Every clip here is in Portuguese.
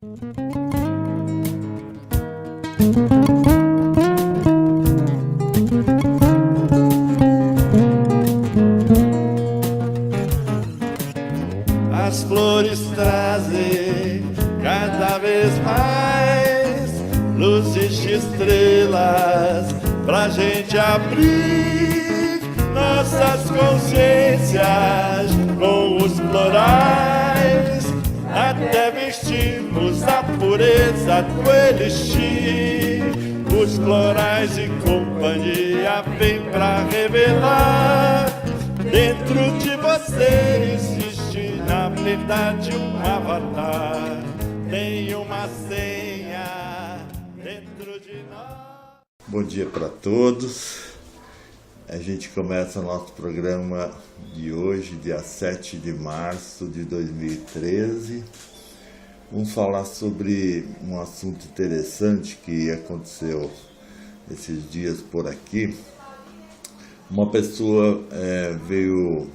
As flores trazem cada vez mais luzes de estrelas pra gente abrir nossas consciências com os florais, até vestirmos a pureza do elixir. Os florais e companhia vêm pra revelar: dentro de você existe, na verdade, um avatar. Tem uma senha dentro de nós. Bom dia para todos. A gente começa o nosso programa de hoje, dia 7 de março de 2013. Vamos falar sobre um assunto interessante que aconteceu esses dias por aqui. Uma pessoa veio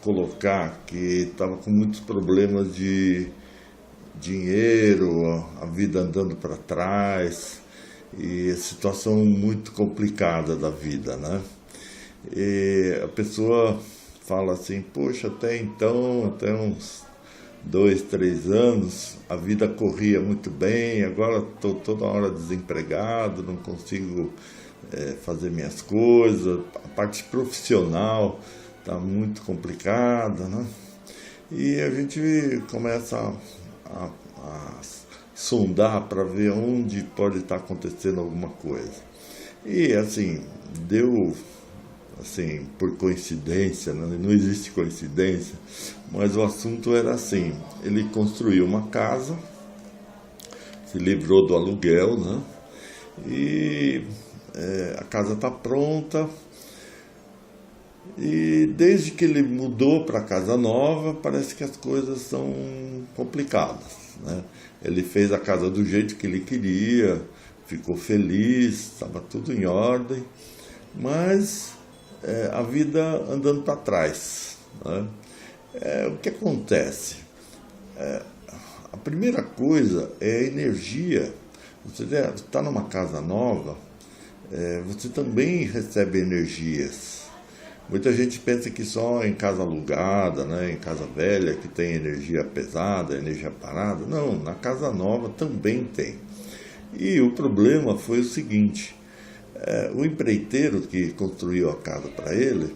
colocar que estava com muitos problemas de dinheiro, a vida andando para trás, e a situação muito complicada da vida, né? E a pessoa fala assim: poxa, até uns 2, 3 anos, a vida corria muito bem, agora estou toda hora desempregado, não consigo fazer minhas coisas, a parte profissional está muito complicada, né? E a gente começa a sondar para ver onde pode estar acontecendo alguma coisa. E assim, deu assim, por coincidência, não existe coincidência, mas o assunto era assim: ele construiu uma casa, se livrou do aluguel, né? E a casa está pronta, e desde que ele mudou para a casa nova, parece que as coisas são complicadas, né? Ele fez a casa do jeito que ele queria, ficou feliz, estava tudo em ordem, mas a vida andando para trás, né? O que acontece? A primeira coisa é a energia. Você está numa casa nova, você também recebe energias. Muita gente pensa que só em casa alugada, né, em casa velha, que tem energia pesada, energia parada. Não, na casa nova também tem. E o problema foi o seguinte: o empreiteiro que construiu a casa para ele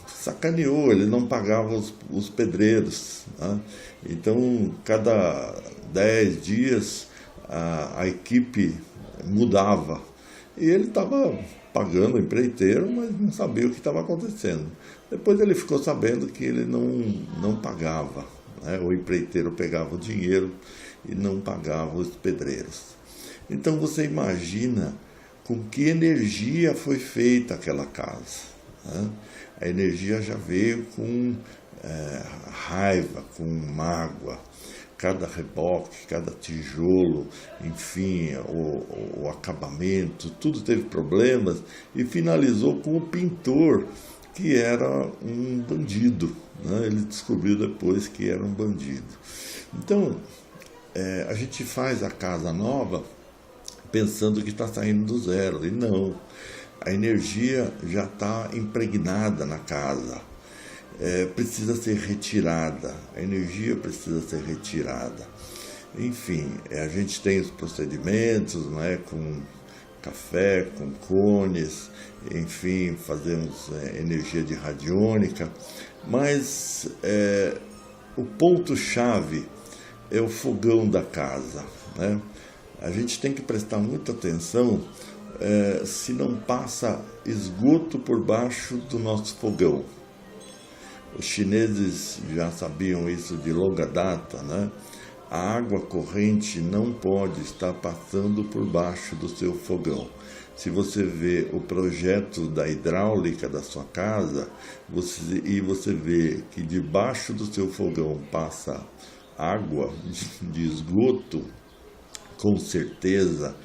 sacaneou, ele não pagava os pedreiros, né? Então, cada 10 dias a equipe mudava e ele estava pagando o empreiteiro, mas não sabia o que estava acontecendo. Depois ele ficou sabendo que ele não pagava, né? O empreiteiro pegava o dinheiro e não pagava os pedreiros. Então você imagina com que energia foi feita aquela casa, né? A energia já veio com raiva, com mágoa. Cada reboque, cada tijolo, enfim, o acabamento, tudo teve problemas, e finalizou com o pintor, que era um bandido, né? Ele descobriu depois que era um bandido. Então, a gente faz a casa nova pensando que está saindo do zero, e não. A energia já está impregnada na casa. Precisa ser retirada, a energia precisa ser retirada. Enfim, a gente tem os procedimentos, né, com café, com cones, enfim, fazemos energia de radiônica, mas o ponto-chave é o fogão da casa, né? A gente tem que prestar muita atenção se não passa esgoto por baixo do nosso fogão. Os chineses já sabiam isso de longa data, né? A água corrente não pode estar passando por baixo do seu fogão. Se você vê o projeto da hidráulica da sua casa, você vê que debaixo do seu fogão passa água de esgoto, com certeza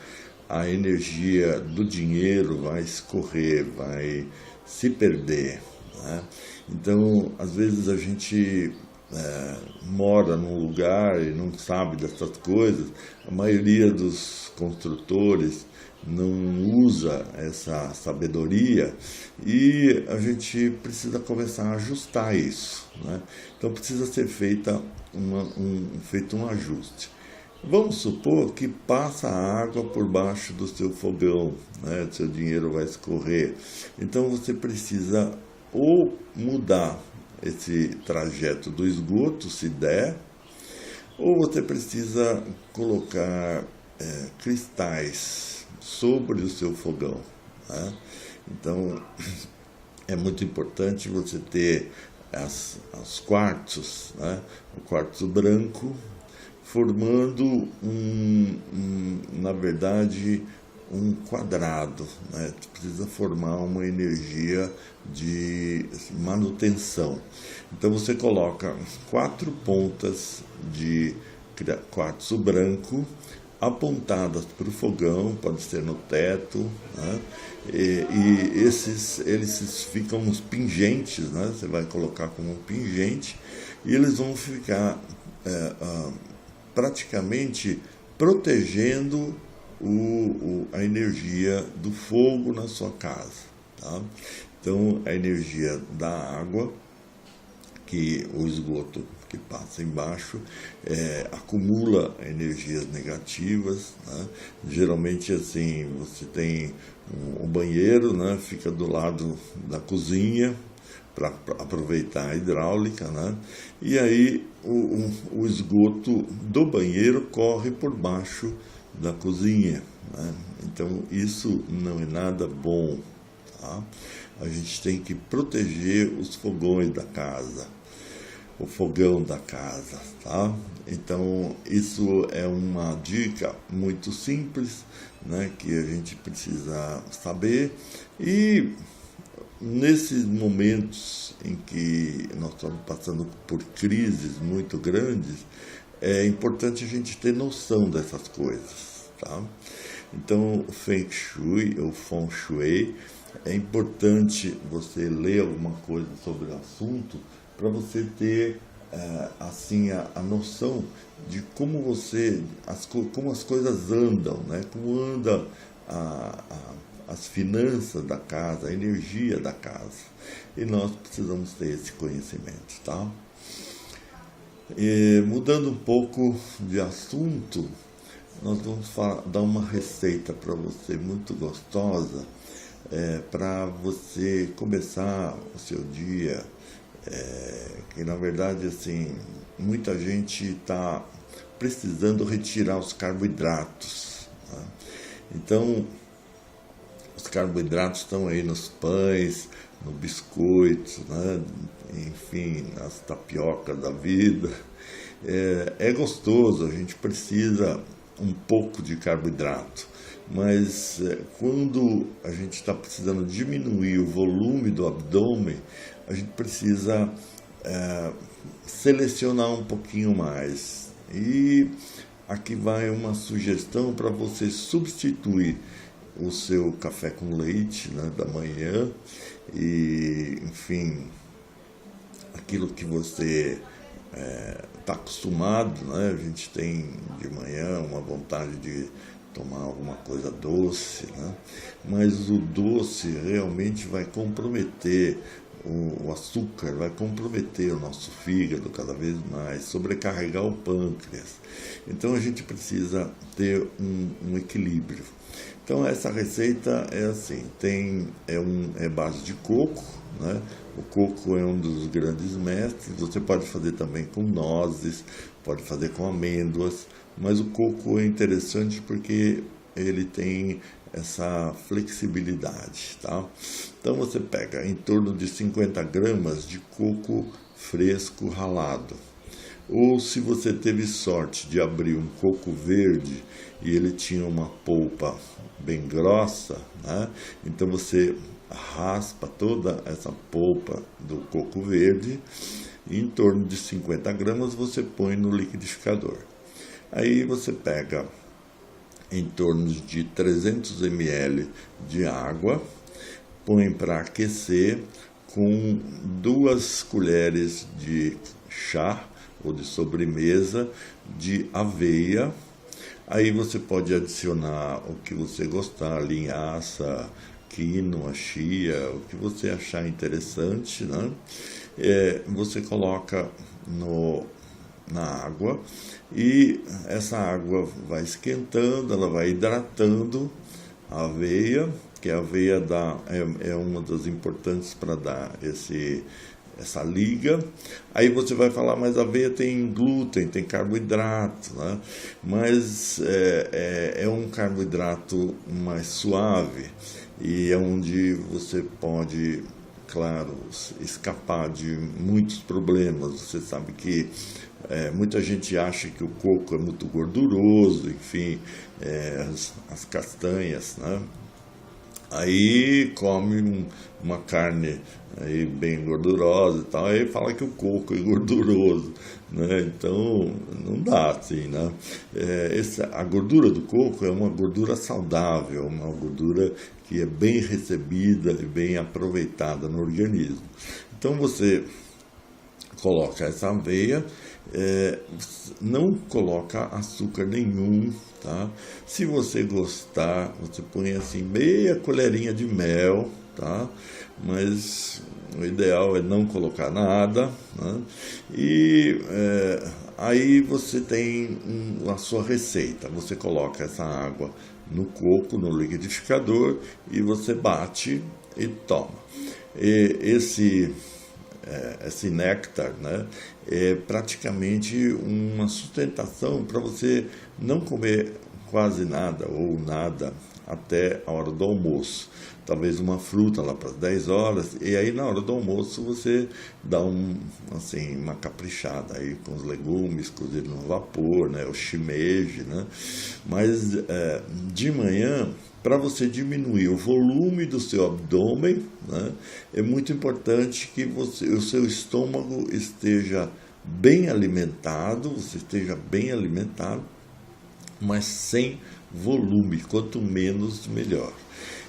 a energia do dinheiro vai escorrer, vai se perder, né? Então, às vezes a gente mora num lugar e não sabe dessas coisas, a maioria dos construtores não usa essa sabedoria e a gente precisa começar a ajustar isso, né? Então precisa ser feito um ajuste. Vamos supor que passa água por baixo do seu fogão, né? Seu dinheiro vai escorrer. Então você precisa ou mudar esse trajeto do esgoto, se der, ou você precisa colocar cristais sobre o seu fogão, né? Então é muito importante você ter os quartos, né? O quartzo branco, formando na verdade, um quadrado, né? Precisa formar uma energia de manutenção. Então você coloca 4 pontas de quartzo branco apontadas para o fogão, pode ser no teto, né? E eles ficam uns pingentes, né? Você vai colocar como um pingente e eles vão ficar praticamente protegendo a energia do fogo na sua casa, tá? Então, a energia da água, que o esgoto que passa embaixo, acumula energias negativas, né? Geralmente, assim, você tem um banheiro, né? Fica do lado da cozinha, para aproveitar a hidráulica, né? E aí o esgoto do banheiro corre por baixo da cozinha, né? Então isso não é nada bom, tá? A gente tem que proteger os fogões da casa, o fogão da casa, tá? Então isso é uma dica muito simples, né? Que a gente precisa saber. E nesses momentos em que nós estamos passando por crises muito grandes, é importante a gente ter noção dessas coisas, tá? Então, o Feng Shui, ou Feng Shui, é importante você ler alguma coisa sobre o assunto para você ter assim a noção de como como as coisas andam, né? Como anda as finanças da casa, a energia da casa. E nós precisamos ter esse conhecimento, tá? E, mudando um pouco de assunto, nós vamos dar uma receita para você muito gostosa, para você começar o seu dia, que na verdade, assim, muita gente está precisando retirar os carboidratos, tá? Então, os carboidratos estão aí nos pães, no biscoito, né? Enfim, nas tapiocas da vida. É gostoso, a gente precisa um pouco de carboidrato, mas quando a gente está precisando diminuir o volume do abdômen, a gente precisa selecionar um pouquinho mais. E aqui vai uma sugestão para você substituir o seu café com leite, né, da manhã e, enfim, aquilo que você está acostumado, né? A gente tem de manhã uma vontade de tomar alguma coisa doce, né? Mas o doce realmente vai comprometer o açúcar, vai comprometer o nosso fígado cada vez mais, sobrecarregar o pâncreas. Então a gente precisa ter um equilíbrio. Então essa receita é assim, é base de coco, né? O coco é um dos grandes mestres, você pode fazer também com nozes, pode fazer com amêndoas, mas o coco é interessante porque ele tem essa flexibilidade, tá? Então você pega em torno de 50 gramas de coco fresco ralado. Ou se você teve sorte de abrir um coco verde e ele tinha uma polpa bem grossa, né? Então você raspa toda essa polpa do coco verde e em torno de 50 gramas você põe no liquidificador. Aí você pega em torno de 300 ml de água, põe para aquecer com 2 colheres de chá ou de sobremesa de aveia. Aí você pode adicionar o que você gostar, linhaça, quinoa, chia, o que você achar interessante, né? Você coloca na água e essa água vai esquentando, ela vai hidratando a aveia, que a aveia é uma das importantes para dar essa liga. Aí você vai falar, mas a aveia tem glúten, tem carboidrato, né? Mas é um carboidrato mais suave e é onde você pode, claro, escapar de muitos problemas. Você sabe que muita gente acha que o coco é muito gorduroso, enfim, as castanhas, né? Aí come uma carne aí bem gordurosa e tal, aí fala que o coco é gorduroso, né? Então não dá assim, né? A gordura do coco é uma gordura saudável, uma gordura que é bem recebida e bem aproveitada no organismo. Então você coloca essa aveia, não coloca açúcar nenhum, tá? Se você gostar, você põe assim meia colherinha de mel, tá? Mas o ideal é não colocar nada, né? E aí você tem a sua receita. Você coloca essa água no coco, no liquidificador, e você bate e toma. Esse néctar, né, é praticamente uma sustentação para você não comer quase nada ou nada até a hora do almoço. Talvez uma fruta lá para as 10 horas, e aí na hora do almoço você dá uma caprichada aí com os legumes cozidos no vapor, né, o shimeji, né? Mas de manhã, para você diminuir o volume do seu abdômen, né, é muito importante que o seu estômago esteja bem alimentado, mas sem volume, quanto menos melhor.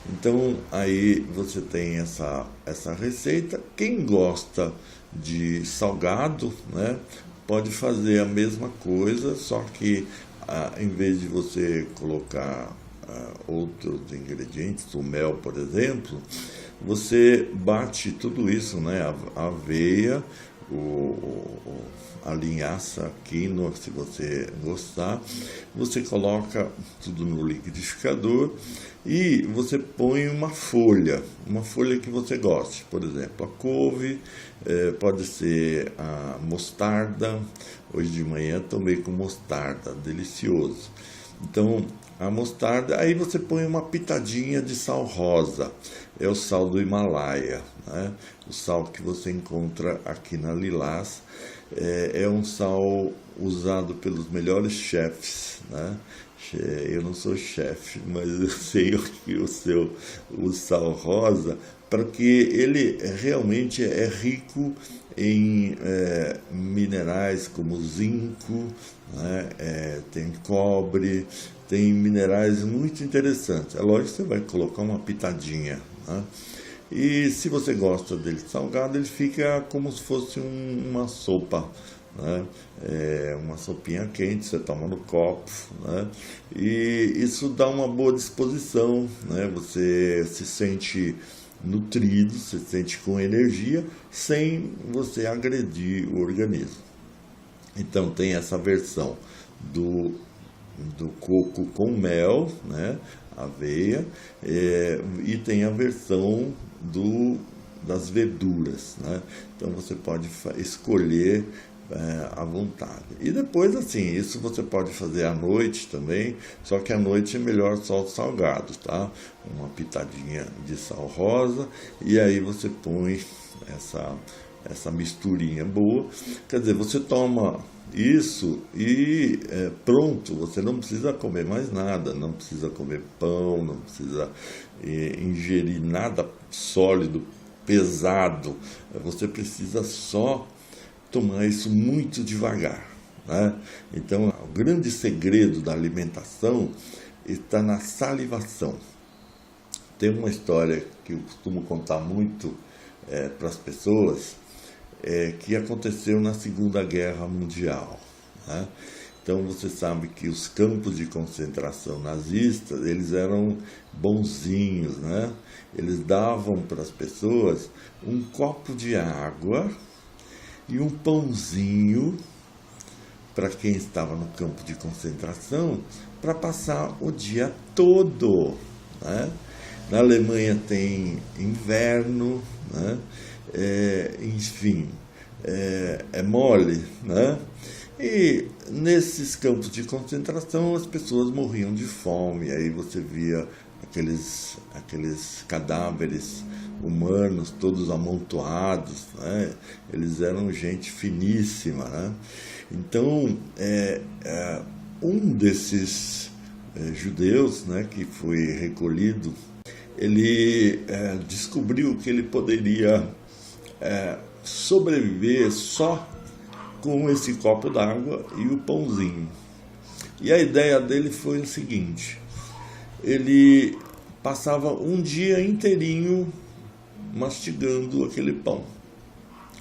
Então aí você tem essa receita. Quem gosta de salgado, né, pode fazer a mesma coisa, só que em vez de você colocar outros ingredientes, o mel, por exemplo, você bate tudo isso, né, a aveia, a linhaça, a quinoa, se você gostar, você coloca tudo no liquidificador e você põe uma folha que você goste, por exemplo, a couve, pode ser a mostarda. Hoje de manhã tomei com mostarda, delicioso. Então, a mostarda, aí você põe uma pitadinha de sal rosa, é o sal do Himalaia, né? O sal que você encontra aqui na Lilás, é um sal usado pelos melhores chefes, né? Eu não sou chefe, mas eu sei o sal rosa, porque ele realmente é rico em minerais como zinco, né? Tem cobre, tem minerais muito interessantes. É lógico que você vai colocar uma pitadinha, né? E se você gosta dele salgado, ele fica como se fosse uma sopa, né? Uma sopinha quente, você toma no copo, né? E isso dá uma boa disposição, né? Você se sente nutrido, se sente com energia, sem você agredir o organismo. Então tem essa versão do coco com mel, né, aveia, e tem a versão das verduras, né? Então você pode escolher à vontade. E depois, assim, isso você pode fazer à noite também, só que à noite é melhor só o salgado, tá? Uma pitadinha de sal rosa, e aí você põe essa misturinha boa. Quer dizer, você toma isso e pronto, você não precisa comer mais nada, não precisa comer pão, não precisa ingerir nada sólido, pesado. Você precisa só tomar isso muito devagar, né? Então, o grande segredo da alimentação está na salivação. Tem uma história que eu costumo contar muito para as pessoas. que aconteceu na Segunda Guerra Mundial, né? Então você sabe que os campos de concentração nazistas, eles eram bonzinhos, né? Eles davam para as pessoas um copo de água e um pãozinho para quem estava no campo de concentração para passar o dia todo, né? Na Alemanha tem inverno, né? Enfim, é mole, né? E nesses campos de concentração as pessoas morriam de fome. Aí você via aqueles cadáveres humanos todos amontoados, né? Eles eram gente finíssima, né? Então, um desses judeus, né, que foi recolhido, ele descobriu que ele poderia sobreviver só com esse copo d'água e o pãozinho. E a ideia dele foi o seguinte: ele passava um dia inteirinho mastigando aquele pão.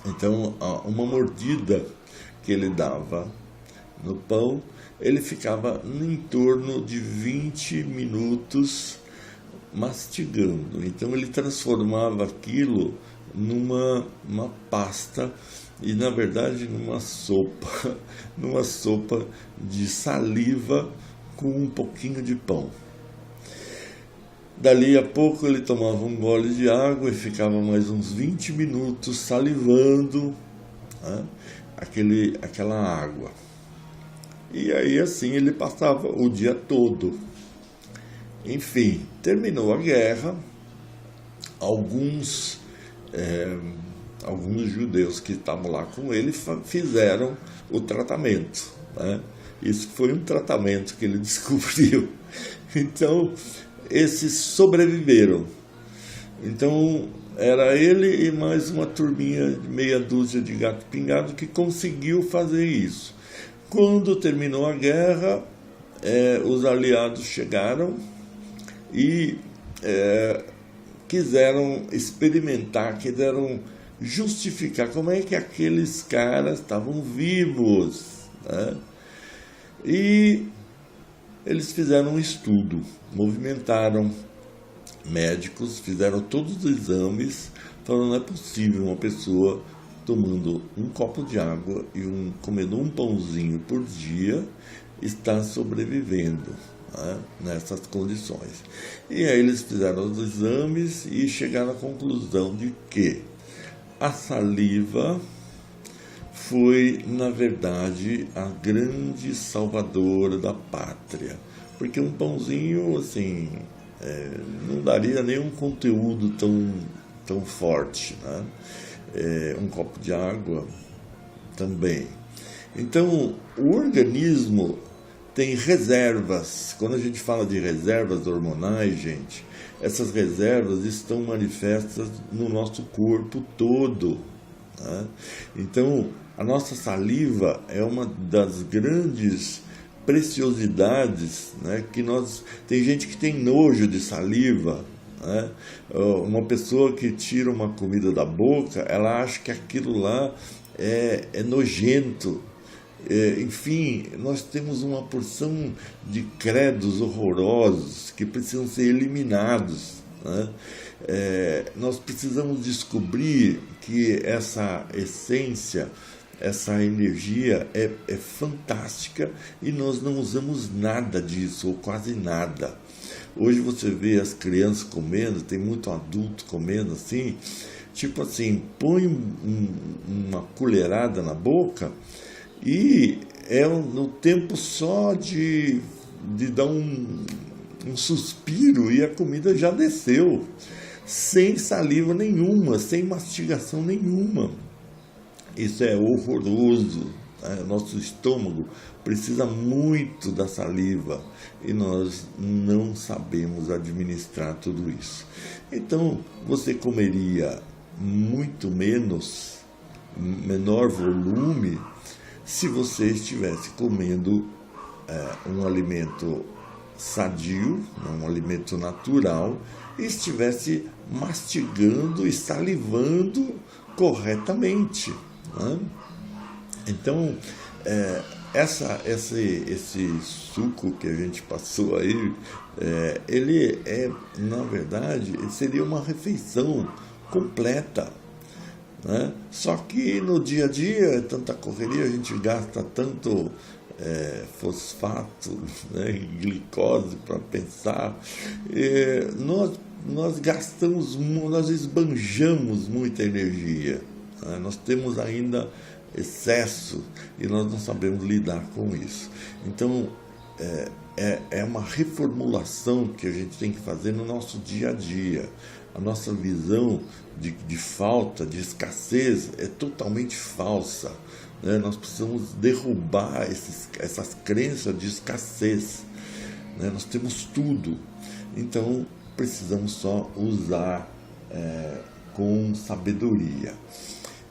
Então, uma mordida que ele dava no pão, ele ficava em torno de 20 minutos mastigando. Então ele transformava aquilo numa pasta e, na verdade, numa sopa de saliva com um pouquinho de pão. Dali a pouco ele tomava um gole de água e ficava mais uns 20 minutos salivando, né, aquela água. E aí assim ele passava o dia todo. Enfim, terminou a guerra, alguns judeus que estavam lá com ele fizeram o tratamento, né? Isso foi um tratamento que ele descobriu. Então, esses sobreviveram. Então, era ele e mais uma turminha de meia dúzia de gato pingado que conseguiu fazer isso. Quando terminou a guerra, os aliados chegaram e quiseram experimentar, quiseram justificar como é que aqueles caras estavam vivos, né? E eles fizeram um estudo, movimentaram médicos, fizeram todos os exames, falando: não é possível uma pessoa tomando um copo de água e comendo um pãozinho por dia estar sobrevivendo, né, nessas condições. E aí eles fizeram os exames e chegaram à conclusão de que a saliva foi, na verdade, a grande salvadora da pátria. Porque um pãozinho, assim, não daria nenhum conteúdo tão forte, né? Um copo de água também. Então, o organismo tem reservas. Quando a gente fala de reservas hormonais, gente, essas reservas estão manifestas no nosso corpo todo, né? Então, a nossa saliva é uma das grandes preciosidades, né, que tem gente que tem nojo de saliva, né? Uma pessoa que tira uma comida da boca, ela acha que aquilo lá é nojento. Enfim, nós temos uma porção de credos horrorosos que precisam ser eliminados, né? Nós precisamos descobrir que essa essência, essa energia é fantástica e nós não usamos nada disso, ou quase nada. Hoje você vê as crianças comendo, tem muito adulto comendo assim, tipo assim, põe uma colherada na boca e no tempo só de dar um suspiro e a comida já desceu, sem saliva nenhuma, sem mastigação nenhuma. Isso é horroroso, né? Nosso estômago precisa muito da saliva e nós não sabemos administrar tudo isso. Então, você comeria muito menor volume, se você estivesse comendo um alimento sadio, um alimento natural, e estivesse mastigando e salivando corretamente, né? Então, esse suco que a gente passou aí, ele na verdade, seria uma refeição completa, né? Só que no dia a dia, tanta correria, a gente gasta tanto fosfato, né, e glicose para pensar. Nós gastamos, nós esbanjamos muita energia, né? Nós temos ainda excesso e nós não sabemos lidar com isso. Então, é uma reformulação que a gente tem que fazer no nosso dia a dia. A nossa visão de falta, de escassez é totalmente falsa, né? Nós precisamos derrubar essas crenças de escassez, né? Nós temos tudo, então precisamos só usar com sabedoria.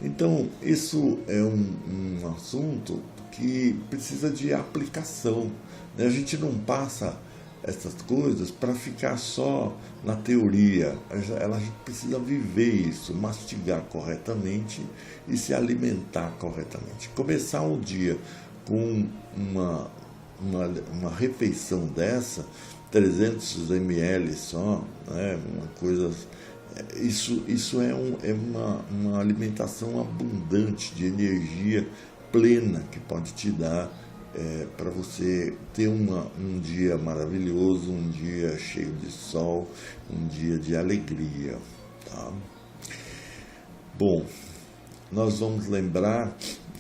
Então, isso é um assunto que precisa de aplicação, né? A gente não passa essas coisas para ficar só na teoria. A gente precisa viver isso, mastigar corretamente e se alimentar corretamente. Começar um dia com uma refeição dessa, 300 ml só, né? Uma coisa... Isso é uma alimentação abundante de energia plena que pode te dar para você ter um dia maravilhoso, um dia cheio de sol, um dia de alegria, tá? Bom, nós vamos lembrar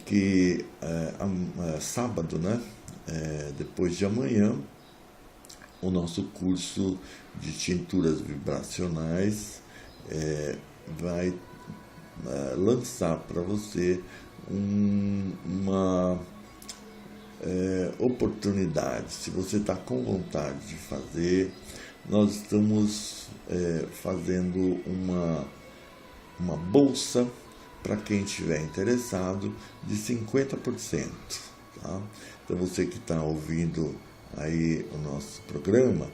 que sábado, né, depois de amanhã, o nosso curso de tinturas vibracionais vai lançar para você uma oportunidade. Se você está com vontade de fazer, nós estamos fazendo uma bolsa para quem estiver interessado de 50%, tá? Então você que está ouvindo aí o nosso programa,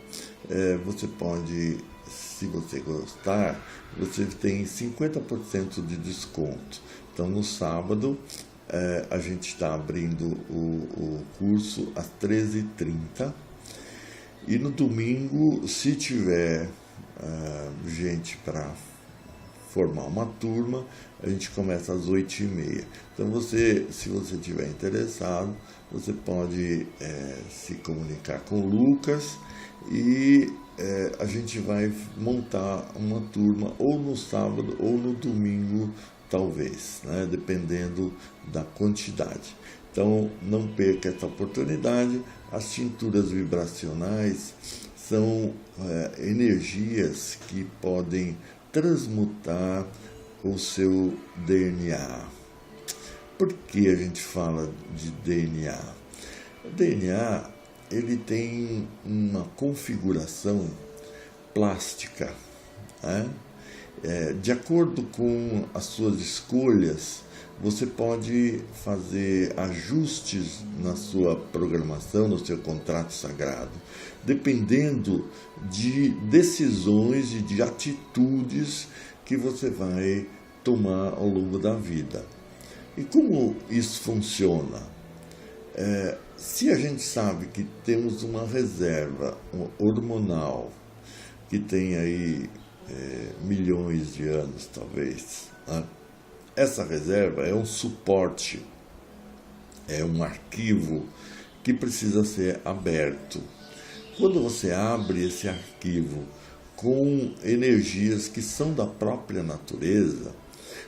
você pode, se você gostar, você tem 50% de desconto. Então no sábado a gente está abrindo o curso às 13h30 e no domingo, se tiver gente para formar uma turma, a gente começa às 8h30. Então se você estiver interessado, você pode se comunicar com o Lucas e a gente vai montar uma turma ou no sábado ou no domingo, talvez, né? Dependendo da quantidade. Então não perca essa oportunidade. As tinturas vibracionais são energias que podem transmutar o seu DNA. Por que a gente fala de DNA? O DNA, ele tem uma configuração plástica, né? De acordo com as suas escolhas, você pode fazer ajustes na sua programação, no seu contrato sagrado, dependendo de decisões e de atitudes que você vai tomar ao longo da vida. E como isso funciona? Se a gente sabe que temos uma reserva hormonal que tem aí milhões de anos, talvez, né? Essa reserva é um suporte, é um arquivo que precisa ser aberto. Quando você abre esse arquivo com energias que são da própria natureza,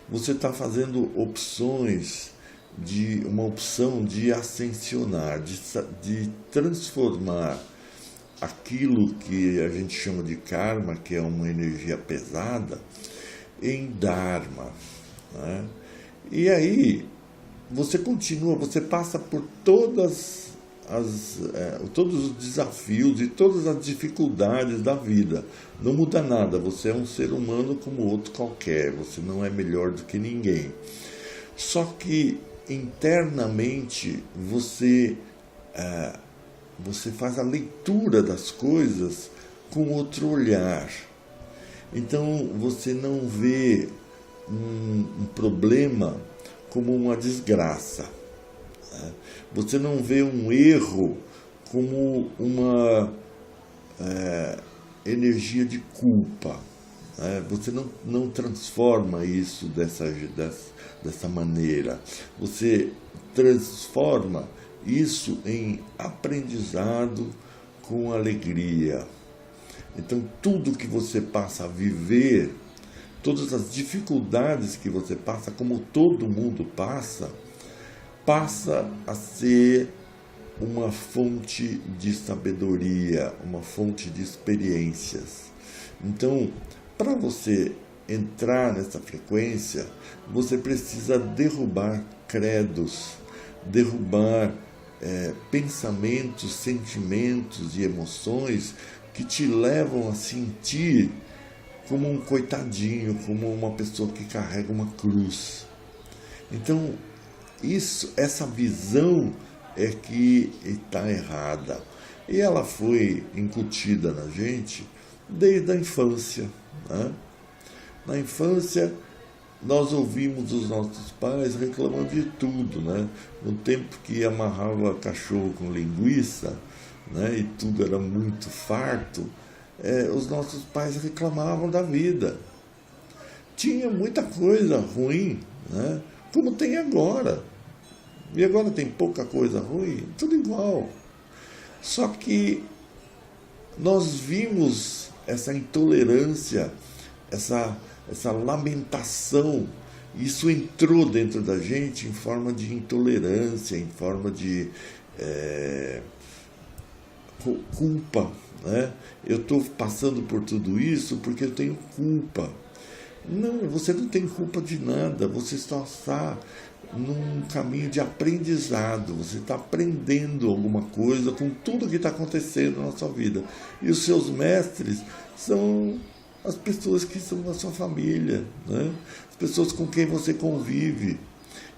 você está fazendo uma opção de ascensionar, de transformar aquilo que a gente chama de karma, que é uma energia pesada, em dharma, né? E aí você continua, você passa por todos os desafios e todas as dificuldades da vida. Não muda nada, você é um ser humano como outro qualquer, você não é melhor do que ninguém. Só que internamente você faz a leitura das coisas com outro olhar. Então você não vê um problema como uma desgraça, né? Você não vê um erro como uma energia de culpa, né? Você não transforma isso dessa maneira. Você transforma isso em aprendizado com alegria. Então, tudo que você passa a viver, todas as dificuldades que você passa, como todo mundo passa a ser uma fonte de sabedoria, uma fonte de experiências. Então, para você entrar nessa frequência, você precisa derrubar credos, derrubar pensamentos, sentimentos e emoções que te levam a sentir como um coitadinho, como uma pessoa que carrega uma cruz. Então, essa visão é que está errada. E ela foi incutida na gente desde a infância, né? Na infância, nós ouvimos os nossos pais reclamando de tudo, né? No tempo que amarrava cachorro com linguiça, né? E tudo era muito farto, os nossos pais reclamavam da vida. Tinha muita coisa ruim, né? Como tem agora. E agora tem pouca coisa ruim, tudo igual. Só que nós vimos essa intolerância, essa lamentação. Isso entrou dentro da gente em forma de intolerância, em forma de culpa, né? Eu estou passando por tudo isso porque eu tenho culpa. Não, você não tem culpa de nada, você só está num caminho de aprendizado, você está aprendendo alguma coisa com tudo que está acontecendo na sua vida. E os seus mestres são as pessoas que são da sua família, né? As pessoas com quem você convive.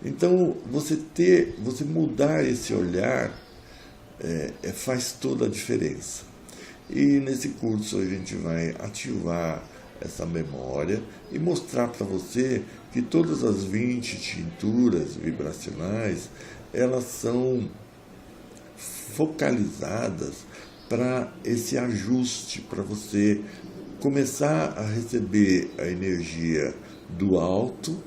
Então, você mudar esse olhar faz toda a diferença. E nesse curso a gente vai ativar essa memória e mostrar para você que todas as 20 tinturas vibracionais, elas são focalizadas para esse ajuste, para você começar a receber a energia do alto,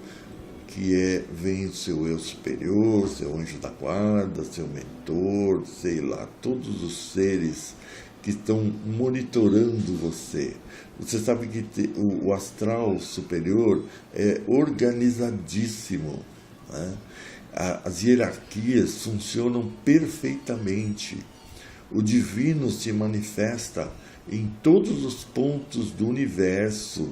que vem o seu eu superior, seu anjo da guarda, seu mentor, sei lá, todos os seres que estão monitorando você. Você sabe que o astral superior é organizadíssimo, né? As hierarquias funcionam perfeitamente. O divino se manifesta em todos os pontos do universo,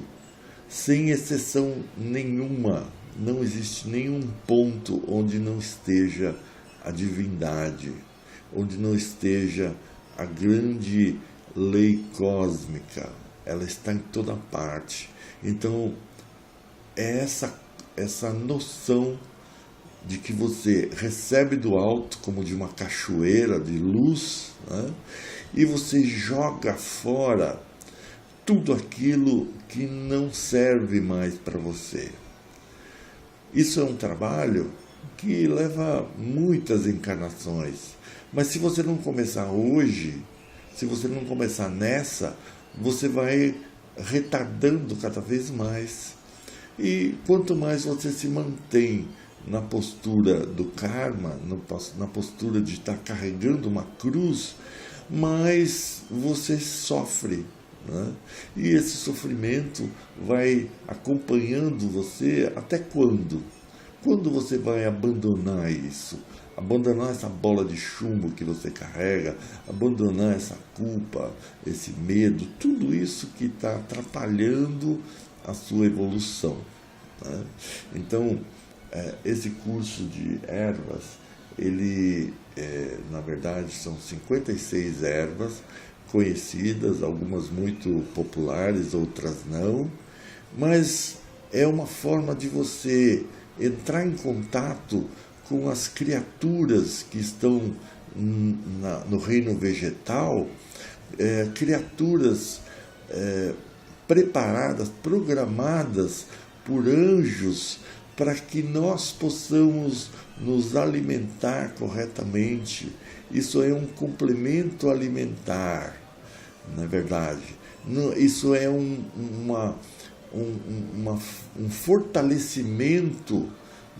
sem exceção nenhuma. Não existe nenhum ponto onde não esteja a divindade, onde não esteja a grande lei cósmica. Ela está em toda parte. Então, é essa noção de que você recebe do alto como de uma cachoeira de luz, né? E você joga fora tudo aquilo que não serve mais para você. Isso é um trabalho que leva muitas encarnações. Mas se você não começar hoje, se você não começar nessa, você vai retardando cada vez mais. E quanto mais você se mantém na postura do karma, na postura de estar carregando uma cruz, mais você sofre, né? E esse sofrimento vai acompanhando você até quando? Quando você vai abandonar isso? Abandonar essa bola de chumbo que você carrega, abandonar essa culpa, esse medo, tudo isso que está atrapalhando a sua evolução, né? Então, esse curso de ervas, ele, na verdade, são 56 ervas conhecidas, algumas muito populares, outras não, mas é uma forma de você entrar em contato com as criaturas que estão no reino vegetal, criaturas preparadas, programadas por anjos para que nós possamos nos alimentar corretamente. Isso é um complemento alimentar, não é verdade? Isso é um fortalecimento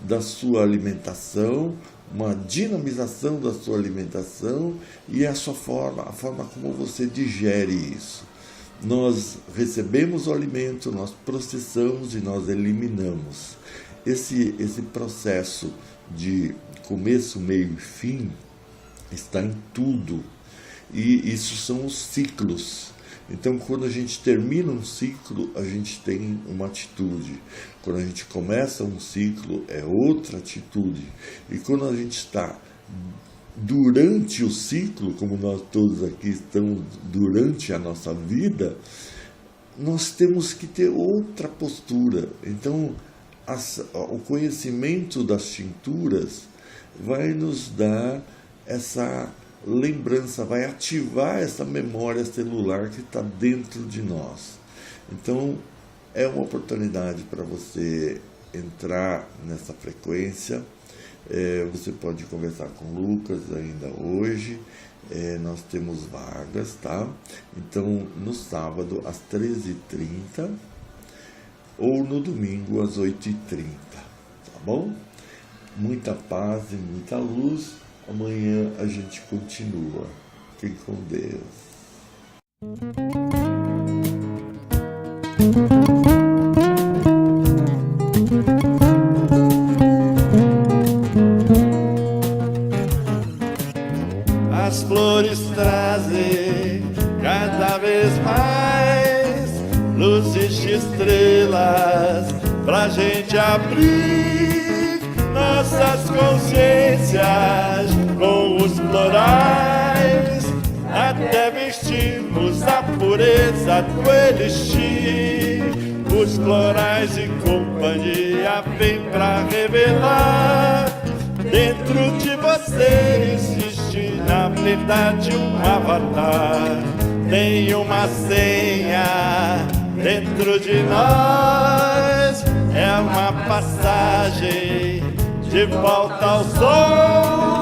da sua alimentação, uma dinamização da sua alimentação e a forma como você digere isso. Nós recebemos o alimento, nós processamos e nós eliminamos. Esse processo de começo, meio e fim está em tudo. E isso são os ciclos. Então, quando a gente termina um ciclo, a gente tem uma atitude. Quando a gente começa um ciclo, é outra atitude. E quando a gente está durante o ciclo, como nós todos aqui estamos durante a nossa vida, nós temos que ter outra postura. Então, o conhecimento das tinturas vai nos dar essa lembrança, vai ativar essa memória celular que está dentro de nós. Então, é uma oportunidade para você entrar nessa frequência. Você pode conversar com o Lucas ainda hoje. Nós temos vagas, tá? Então, no sábado, às 13h30 ou no domingo, às 8h30, tá bom? Muita paz e muita luz. Amanhã a gente continua. Fique com Deus. As flores trazem cada vez mais luzes de estrelas pra gente abrir nossas consciências com os florais, até vestirmos a pureza do elixir. Os florais e companhia vêm pra revelar: dentro de você existe na verdade um avatar. Tem uma senha dentro de nós, é uma passagem de volta ao sol.